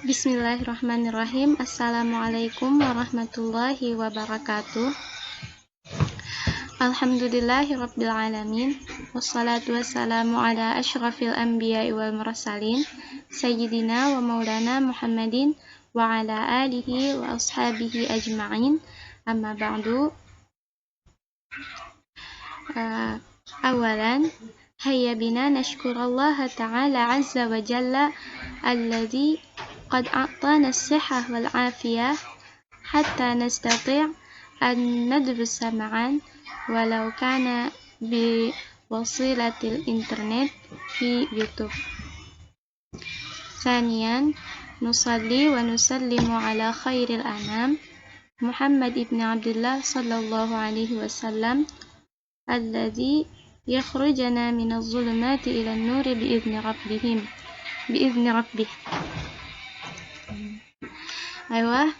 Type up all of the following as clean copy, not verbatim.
Bismillahirrahmanirrahim. Assalamualaikum warahmatullahi wabarakatuh. Alhamdulillahirabbil alamin. Wassalatu wassalamu ala asyrafil anbiya'i wal mursalin sayyidina wa maulana Muhammadin wa ala alihi wa ashabihi ajma'in. Amma ba'du. Awalan, hayya bina nashkurallaha ta'ala azza wa jalla alladhi qad a'tana as-sihhah wal 'afiyah hatta nastati' an nadrusa ma'an walau kana bi wasilatil internet fi YouTube. Thaniyan, nusalli wa nusallimu ala khairil anam Muhammad ibn Abdullah sallallahu alaihi wasallam alladhi yakhrujana minaz zulumati ila an-nuri bi'izni rabbih.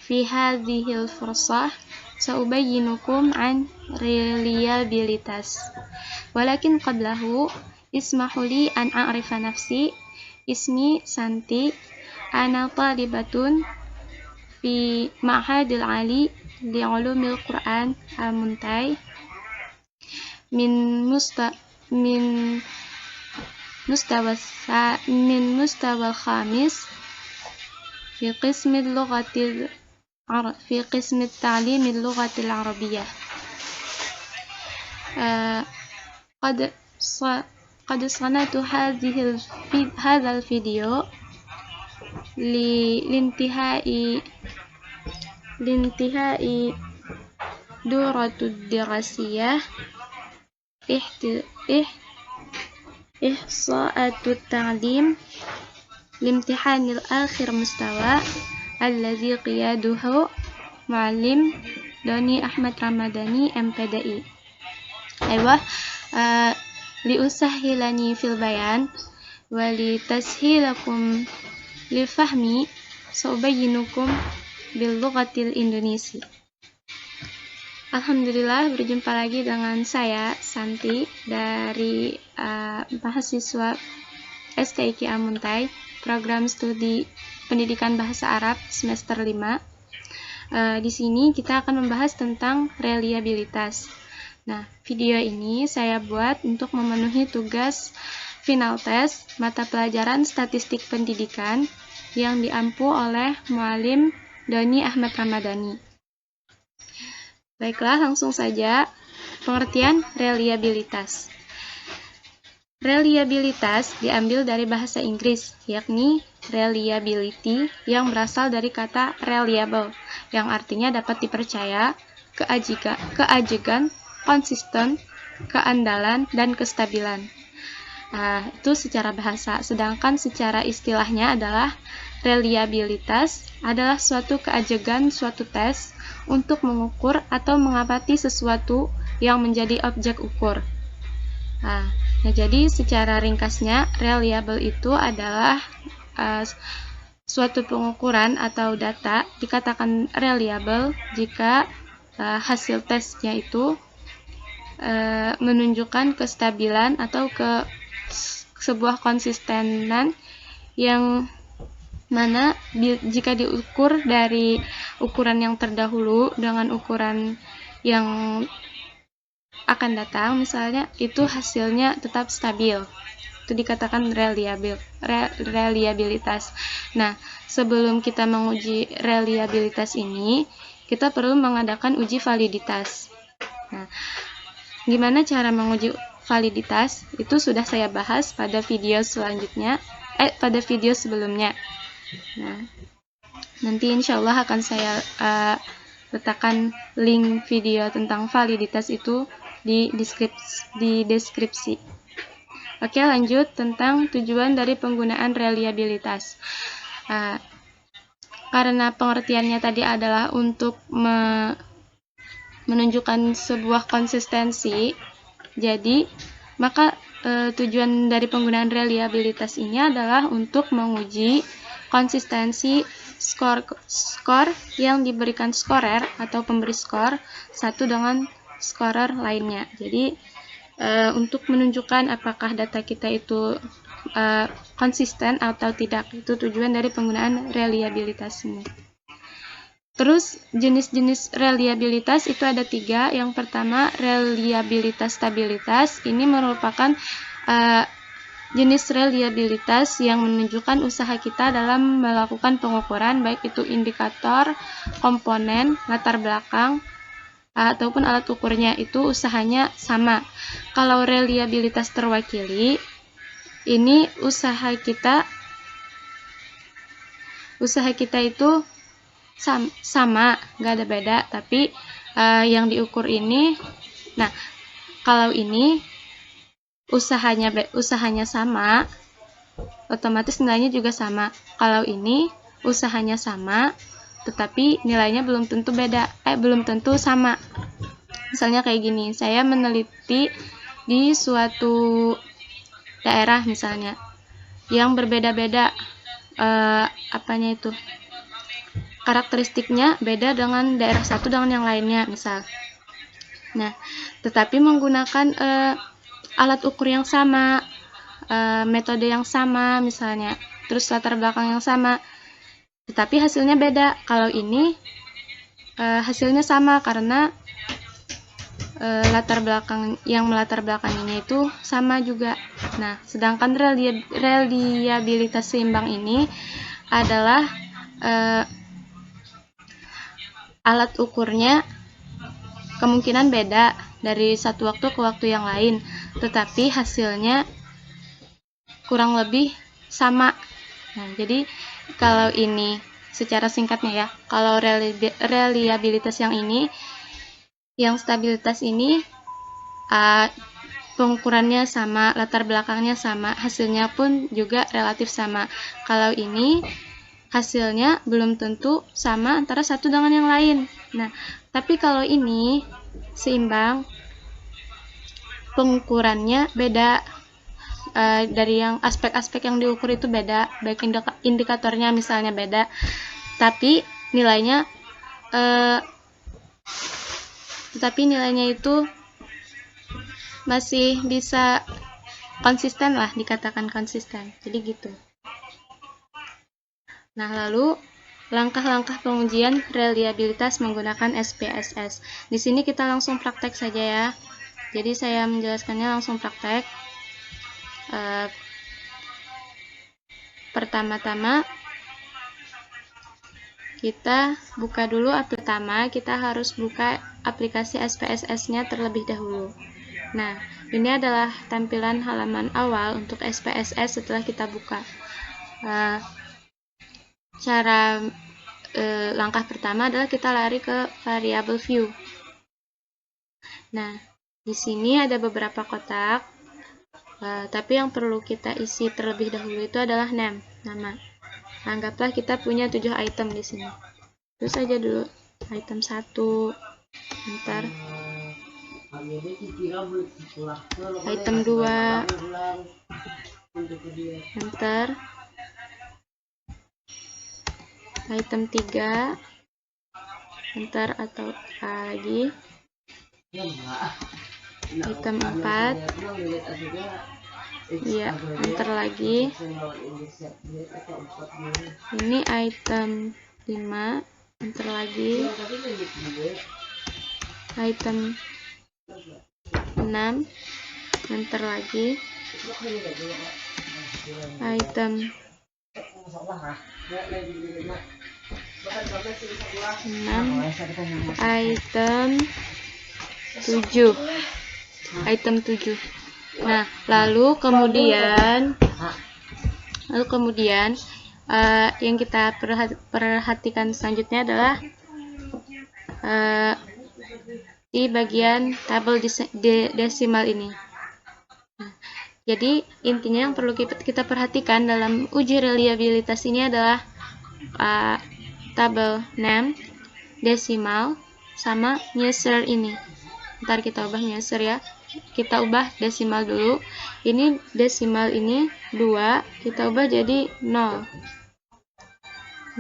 Fi hadhil fursah sa'ubayyinukum an reliabilitas. Walakin qablahu ismahu li an a'rifa nafsi. Ismi Santi, ana talibatun fi Ma'hadil Ali li Ulumil Quran Al-Muntai min mustawal khamis fi qismi ta'lim al-lughatil arabiyyah. Qad sanatu hadha al-video lintihai duratud dirasiyah ihsa'atut ta'lim limtihanil akhir mustawa alladhi qiyaduhu Muallim Doni Ahmad Ramadhani MPDI. Liusahhilani fil bayan wa litashilakum li fahmi sa'ubayyinukum bil lughatil Indonesi. Alhamdulillah, berjumpa lagi dengan saya Santi dari mahasiswa STIQ Al-Muntai, program studi pendidikan bahasa Arab semester 5. Di sini kita akan membahas tentang reliabilitas. Nah, video ini saya buat untuk memenuhi tugas final tes mata pelajaran statistik pendidikan yang diampu oleh Muallim Doni Ahmad Ramadhani. Baiklah, langsung saja. Pengertian reliabilitas. Reliabilitas diambil dari bahasa Inggris, yakni reliability yang berasal dari kata reliable, yang artinya dapat dipercaya, keajegan, konsisten, keandalan, dan kestabilan. Itu secara bahasa. Sedangkan secara istilahnya adalah reliabilitas adalah suatu keajegan suatu tes untuk mengukur atau mengamati sesuatu yang menjadi objek ukur. Nah, jadi secara ringkasnya, reliable itu adalah suatu pengukuran atau data dikatakan reliable jika hasil tesnya itu menunjukkan kestabilan atau sebuah konsistenan yang mana jika diukur dari ukuran yang terdahulu dengan ukuran yang akan datang, misalnya itu hasilnya tetap stabil, itu dikatakan reliabilitas. Nah, sebelum kita menguji reliabilitas ini, kita perlu mengadakan uji validitas. Nah, gimana cara menguji validitas? Itu sudah saya bahas pada video sebelumnya. Nah, nanti insya Allah akan saya letakkan link video tentang validitas itu di deskripsi. Oke, lanjut tentang tujuan dari penggunaan reliabilitas. Karena pengertiannya tadi adalah untuk menunjukkan sebuah konsistensi, jadi maka tujuan dari penggunaan reliabilitas ini adalah untuk menguji konsistensi skor yang diberikan scorer atau pemberi skor satu dengan scorer lainnya. Jadi untuk menunjukkan apakah data kita itu konsisten atau tidak. Itu tujuan dari penggunaan reliabilitas ini. Terus jenis-jenis reliabilitas itu ada 3. Yang pertama reliabilitas stabilitas. Ini merupakan jenis reliabilitas yang menunjukkan usaha kita dalam melakukan pengukuran, baik itu indikator, komponen, latar belakang, ataupun alat ukurnya itu usahanya sama. Kalau reliabilitas terwakili, ini usaha kita itu sama, nggak ada beda, tapi yang diukur ini, nah kalau ini usahanya sama, otomatis nilainya juga sama. Kalau ini usahanya sama, tetapi nilainya belum tentu belum tentu sama. Misalnya kayak gini, saya meneliti di suatu daerah misalnya, yang berbeda-beda karakteristiknya beda dengan daerah satu dengan yang lainnya misal. Nah, tetapi menggunakan alat ukur yang sama, metode yang sama misalnya, terus latar belakang yang sama, tetapi hasilnya beda. Kalau ini hasilnya sama karena latar belakangnya itu sama juga. Nah, sedangkan reliabilitas seimbang ini adalah alat ukurnya kemungkinan beda dari satu waktu ke waktu yang lain, tetapi hasilnya kurang lebih sama. Nah, jadi kalau ini secara singkatnya ya, kalau reliabilitas yang ini, yang stabilitas ini pengukurannya sama, latar belakangnya sama, hasilnya pun juga relatif sama. Kalau ini hasilnya belum tentu sama antara satu dengan yang lain. Nah, tapi kalau ini seimbang, pengukurannya beda, dari yang aspek-aspek yang diukur itu beda, baik indikatornya misalnya beda, tapi nilainya itu masih bisa konsisten lah, dikatakan konsisten. Jadi gitu. Nah, lalu langkah-langkah pengujian reliabilitas menggunakan SPSS. Di sini kita langsung praktek saja ya. Jadi saya menjelaskannya langsung praktek. Pertama-tama kita buka dulu kita harus buka aplikasi SPSS-nya terlebih dahulu. Nah, ini adalah tampilan halaman awal untuk SPSS setelah kita buka. Langkah pertama adalah kita lari ke variable view. Nah, di sini ada beberapa kotak, tapi yang perlu kita isi terlebih dahulu itu adalah nama. Anggaplah kita punya 7 item di sini. Terus aja dulu item 1, ntar item 2, ntar item 3, ntar atau lagi item 4, ya, ntar lagi ini item 5, ntar lagi item 6, ntar lagi item 6, item 7. Nah, lalu kemudian yang kita perhatikan selanjutnya adalah di bagian tabel desimal ini. Nah, jadi intinya yang perlu kita perhatikan dalam uji reliabilitas ini adalah tabel name, desimal, sama measure ini. Ntar kita ubah measure ya. Kita ubah desimal dulu. Ini desimal ini 2, kita ubah jadi 0.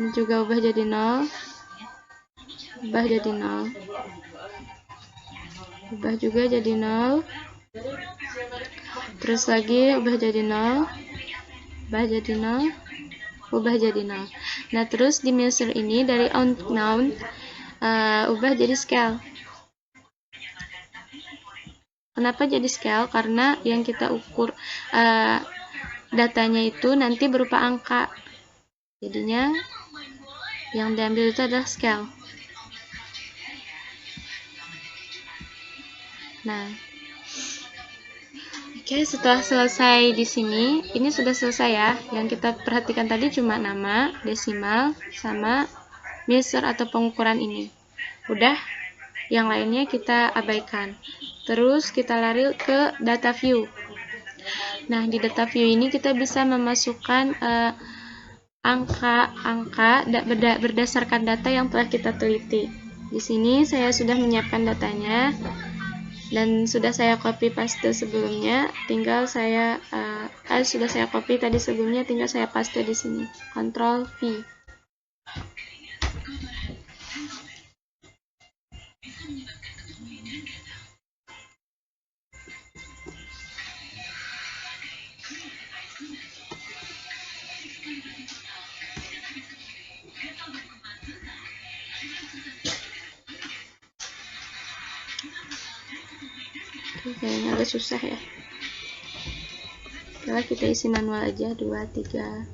Ini juga ubah jadi 0. Ubah jadi 0. Ubah juga jadi 0. Terus lagi ubah jadi 0, ubah jadi 0, ubah jadi 0. Nah, terus di measure ini dari unknown ubah jadi scale. Kenapa jadi scale? Karena yang kita ukur datanya itu nanti berupa angka. Jadinya yang diambil itu adalah scale. Nah, oke, setelah selesai di sini, ini sudah selesai ya. Yang kita perhatikan tadi cuma nama, desimal, sama measure atau pengukuran ini. Udah, yang lainnya kita abaikan. Terus kita lari ke data view. Nah, di data view ini kita bisa memasukkan angka-angka berdasarkan data yang telah kita teliti. Di sini saya sudah menyiapkan datanya dan sudah saya copy paste sebelumnya. Tinggal saya sudah saya copy tadi sebelumnya, tinggal saya paste di sini. Ctrl V. Kayaknya agak susah ya. Coba kita isi manual aja, 2, 3.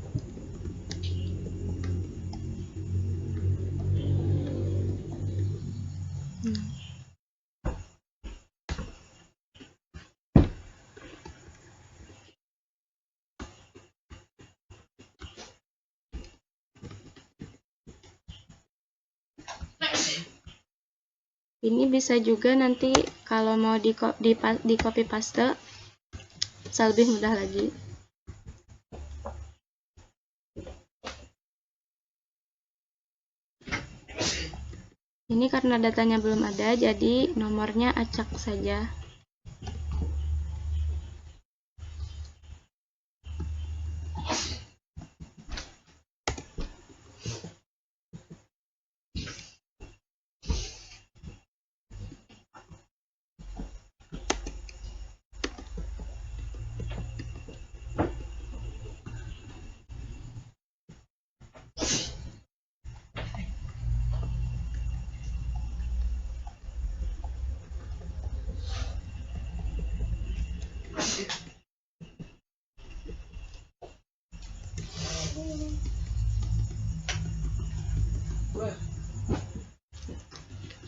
Ini bisa juga nanti kalau mau di copy paste bisa lebih mudah lagi. Ini karena datanya belum ada, jadi nomornya acak saja.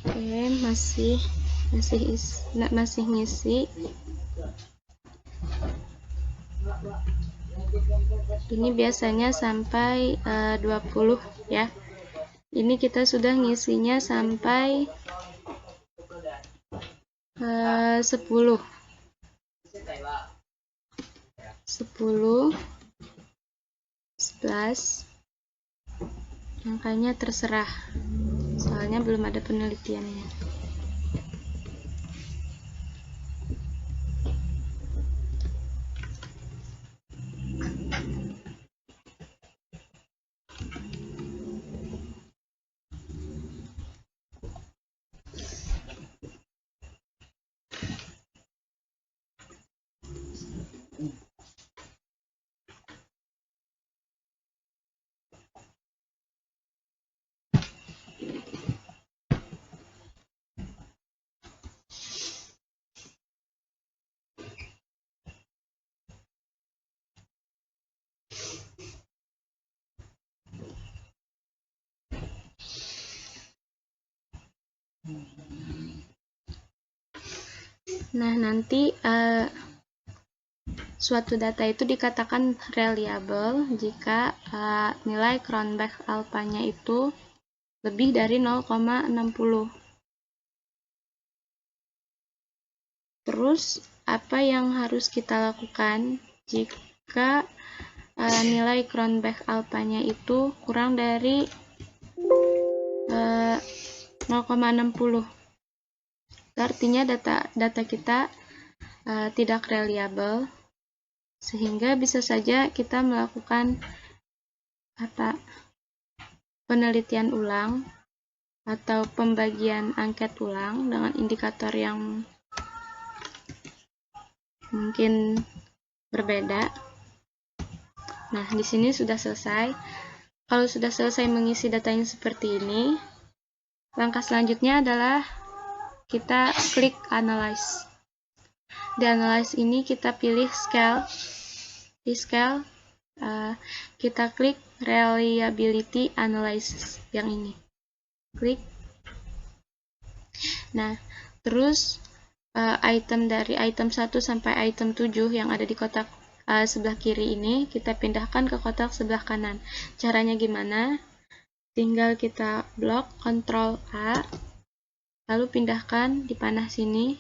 Oke, masih ngisi. Ini biasanya sampai 20 ya. Ini kita sudah ngisinya sampai 10. 10, 11, angkanya terserah, soalnya belum ada penelitiannya. Nah, nanti suatu data itu dikatakan reliable jika nilai Cronbach alpha-nya itu lebih dari 0,60. Terus, apa yang harus kita lakukan jika nilai Cronbach alpha-nya itu kurang dari 0,60? Artinya data kita tidak reliable, sehingga bisa saja kita melakukan penelitian ulang atau pembagian angket ulang dengan indikator yang mungkin berbeda. Nah, di sini sudah selesai. Kalau sudah selesai mengisi datanya seperti ini, langkah selanjutnya adalah kita klik Analyze. Di Analyze ini kita pilih Scale. Di Scale, kita klik Reliability Analysis yang ini. Klik. Nah, terus item dari item 1 sampai item 7 yang ada di kotak sebelah kiri ini kita pindahkan ke kotak sebelah kanan. Caranya gimana? Tinggal kita blok Ctrl A, lalu pindahkan di panah sini.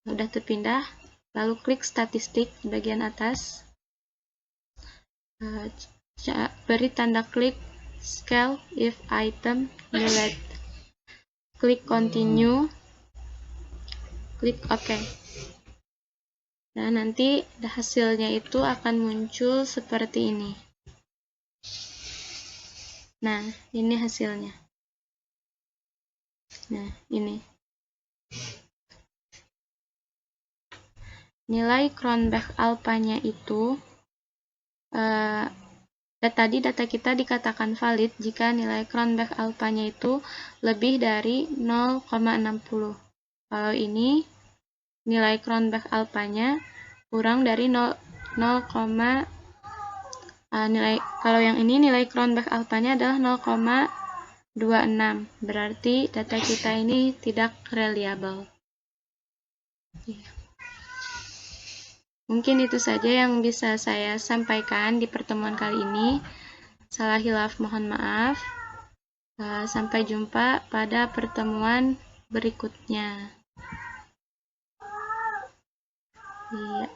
Udah terpindah, lalu klik statistik di bagian atas. Beri tanda klik Scale if item nuled. Klik Continue. Klik OK. Nah, nanti hasilnya itu akan muncul seperti ini. Nah, ini hasilnya. Nah, ini. Nilai Cronbach alpha-nya itu, tadi data kita dikatakan valid jika nilai Cronbach alpha-nya itu lebih dari 0,60. Kalau ini, nilai Cronbach alpha-nya kurang dari 0, kalau yang ini nilai Cronbach alpha-nya adalah 0,26. Berarti data kita ini tidak reliable. Mungkin itu saja yang bisa saya sampaikan di pertemuan kali ini. Salah hilaf mohon maaf. Sampai jumpa pada pertemuan berikutnya. Iya.